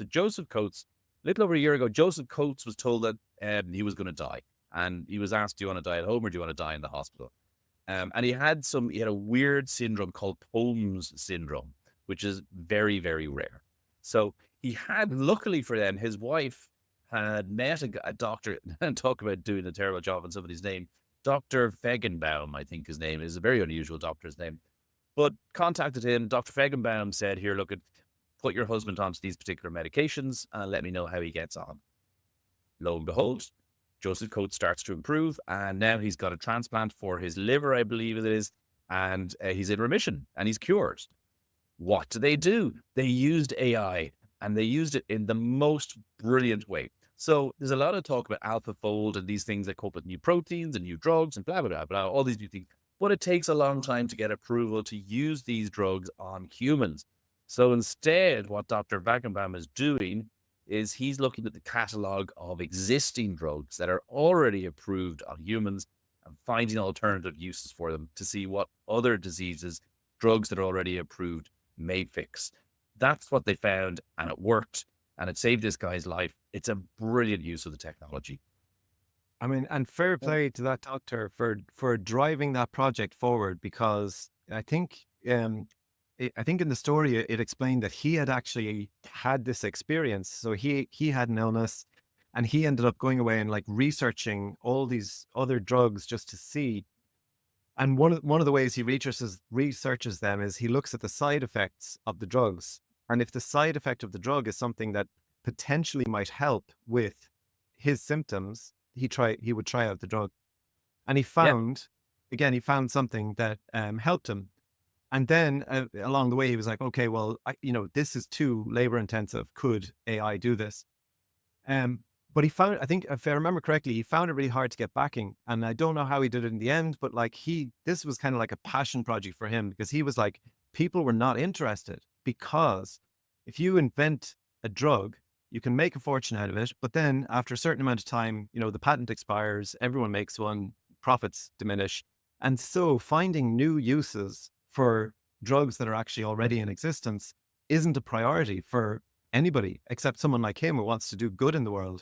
So Joseph Coates, a little over a year ago, Joseph Coates was told that he was going to die. And he was asked, do you want to die at home or do you want to die in the hospital? And he had a weird syndrome called Holmes syndrome, which is very, very rare. So he had, luckily for them, his wife had met a doctor, and talk about doing a terrible job on somebody's name. Dr. Feigenbaum, I think his name is a very unusual doctor's name, but contacted him. Dr. Feigenbaum said, here, look, put your husband onto these particular medications and let me know how he gets on. Lo and behold, Joseph Coates starts to improve, and now he's got a transplant for his liver, I believe it is, and he's in remission and he's cured. What do? They used AI, and they used it in the most brilliant way. So there's a lot of talk about AlphaFold and these things that cope with new proteins and new drugs and blah, blah, blah, blah, all these new things. But it takes a long time to get approval to use these drugs on humans. So instead, what Dr. Wagenbaum is doing is he's looking at the catalog of existing drugs that are already approved on humans and finding alternative uses for them to see what other diseases drugs that are already approved may fix. That's what they found, and it worked, and it saved this guy's life. It's a brilliant use of the technology. I mean, and fair play to that doctor for driving that project forward, because I think in the story it explained that he had actually had this experience. So he had an illness, and he ended up going away and like researching all these other drugs just to see. And one of the ways he researches them is he looks at the side effects of the drugs. And if the side effect of the drug is something that potentially might help with his symptoms, he would try out the drug. And he Yeah. found something that helped him. And then along the way, he was like, okay, well, this is too labor intensive. Could AI do this? But he found, I think, if I remember correctly, he found it really hard to get backing. And I don't know how he did it in the end, but like this was kind of like a passion project for him, because he was like, people were not interested, because if you invent a drug, you can make a fortune out of it. But then after a certain amount of time, the patent expires, everyone makes one, profits diminish. And so finding new uses for drugs that are actually already in existence isn't a priority for anybody except someone like him who wants to do good in the world.